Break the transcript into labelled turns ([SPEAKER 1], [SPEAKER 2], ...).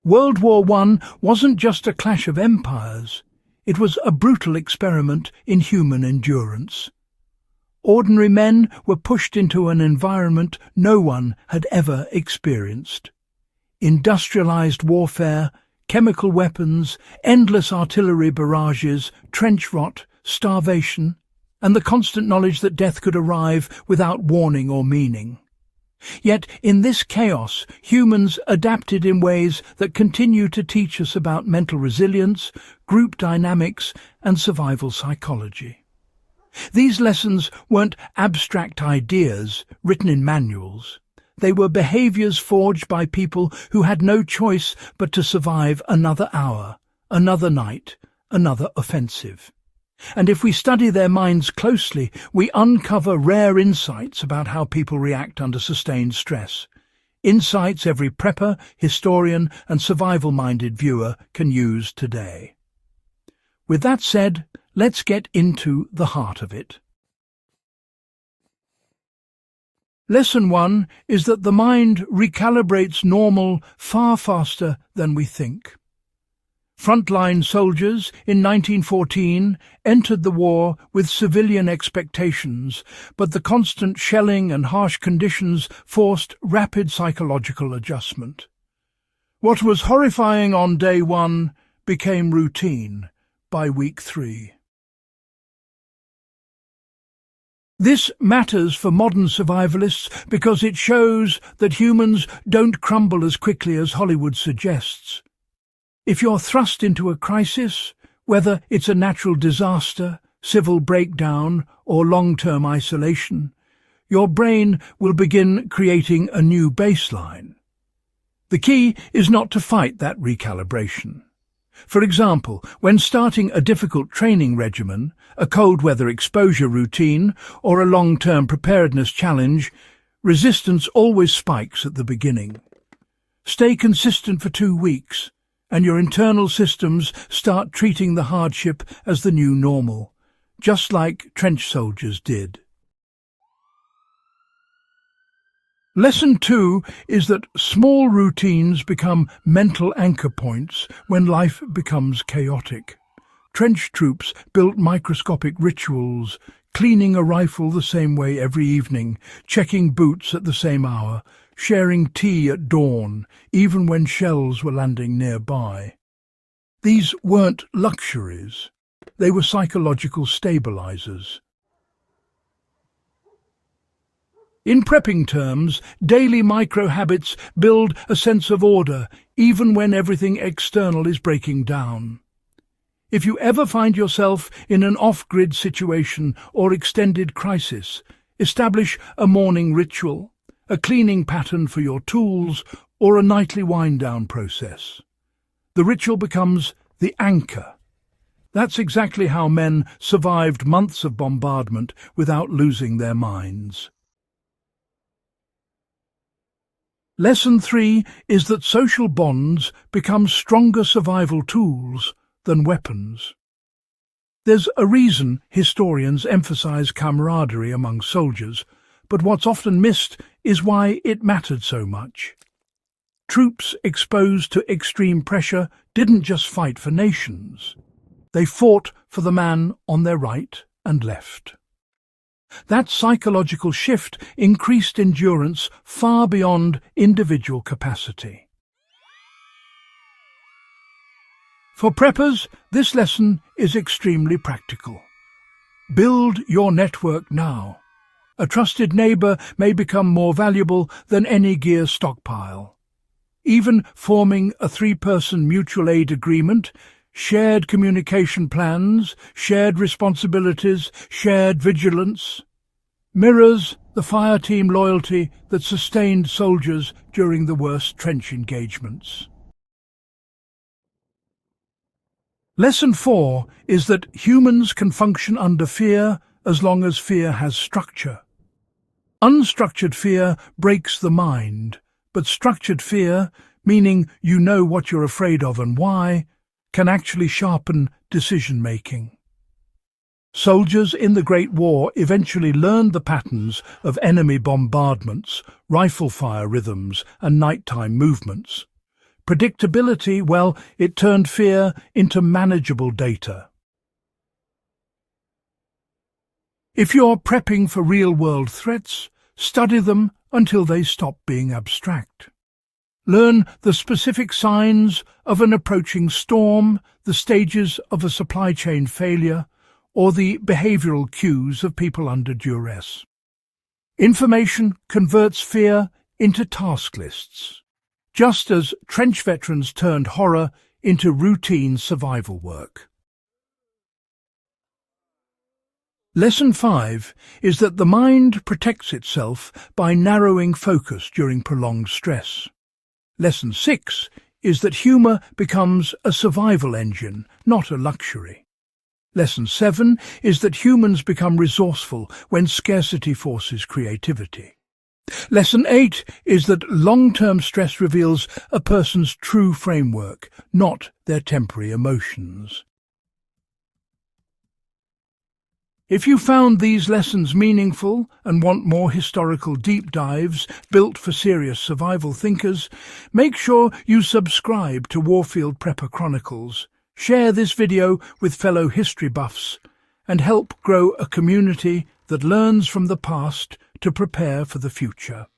[SPEAKER 1] World War I wasn't just a clash of empires. It was a brutal experiment in human endurance. Ordinary men were pushed into an environment no one had ever experienced. Industrialized warfare, chemical weapons, endless artillery barrages, trench rot, starvation, and the constant knowledge that death could arrive without warning or meaning. Yet in this chaos, humans adapted in ways that continue to teach us about mental resilience, group dynamics, and survival psychology. These lessons weren't abstract ideas written in manuals. They were behaviors forged by people who had no choice but to survive another hour, another night, another offensive. And if we study their minds closely, we uncover rare insights about how people react under sustained stress. Insights every prepper, historian, and survival-minded viewer can use today. With that said, let's get into the heart of it. Lesson 1 is that the mind recalibrates normal far faster than we think. Frontline soldiers in 1914 entered the war with civilian expectations, but the constant shelling and harsh conditions forced rapid psychological adjustment. What was horrifying on day 1 became routine by week 3. This matters for modern survivalists because it shows that humans don't crumble as quickly as Hollywood suggests. If you're thrust into a crisis, whether it's a natural disaster, civil breakdown, or long-term isolation, your brain will begin creating a new baseline. The key is not to fight that recalibration. For example, when starting a difficult training regimen, a cold weather exposure routine, or a long-term preparedness challenge, resistance always spikes at the beginning. Stay consistent for 2 weeks, and your internal systems start treating the hardship as the new normal, just like trench soldiers did. Lesson 2 is that small routines become mental anchor points when life becomes chaotic. Trench troops built microscopic rituals, cleaning a rifle the same way every evening, checking boots at the same hour, sharing tea at dawn, even when shells were landing nearby. These weren't luxuries. They were psychological stabilizers. In prepping terms, daily micro-habits build a sense of order, even when everything external is breaking down. If you ever find yourself in an off-grid situation or extended crisis, establish a morning ritual, a cleaning pattern for your tools, or a nightly wind-down process. The ritual becomes the anchor. That's exactly how men survived months of bombardment without losing their minds. Lesson 3 is that social bonds become stronger survival tools than weapons. There's a reason historians emphasize camaraderie among soldiers, but what's often missed is why it mattered so much. Troops exposed to extreme pressure didn't just fight for nations. They fought for the man on their right and left. That psychological shift increased endurance far beyond individual capacity. For preppers, this lesson is extremely practical. Build your network now. A trusted neighbour may become more valuable than any gear stockpile. Even forming a 3-person mutual aid agreement, shared communication plans, shared responsibilities, shared vigilance, mirrors the fire team loyalty that sustained soldiers during the worst trench engagements. Lesson 4 is that humans can function under fear as long as fear has structure. Unstructured fear breaks the mind, but structured fear, meaning you know what you're afraid of and why, can actually sharpen decision-making. Soldiers in the Great War eventually learned the patterns of enemy bombardments, rifle fire rhythms, and nighttime movements. Predictability, well, it turned fear into manageable data. If you're prepping for real-world threats, study them until they stop being abstract. Learn the specific signs of an approaching storm, the stages of a supply chain failure, or the behavioral cues of people under duress. Information converts fear into task lists, just as trench veterans turned horror into routine survival work. Lesson 5 is that the mind protects itself by narrowing focus during prolonged stress. Lesson 6 is that humour becomes a survival engine, not a luxury. Lesson 7 is that humans become resourceful when scarcity forces creativity. Lesson 8 is that long-term stress reveals a person's true framework, not their temporary emotions. If you found these lessons meaningful and want more historical deep dives built for serious survival thinkers, make sure you subscribe to Warfield Prepper Chronicles, share this video with fellow history buffs, and help grow a community that learns from the past to prepare for the future.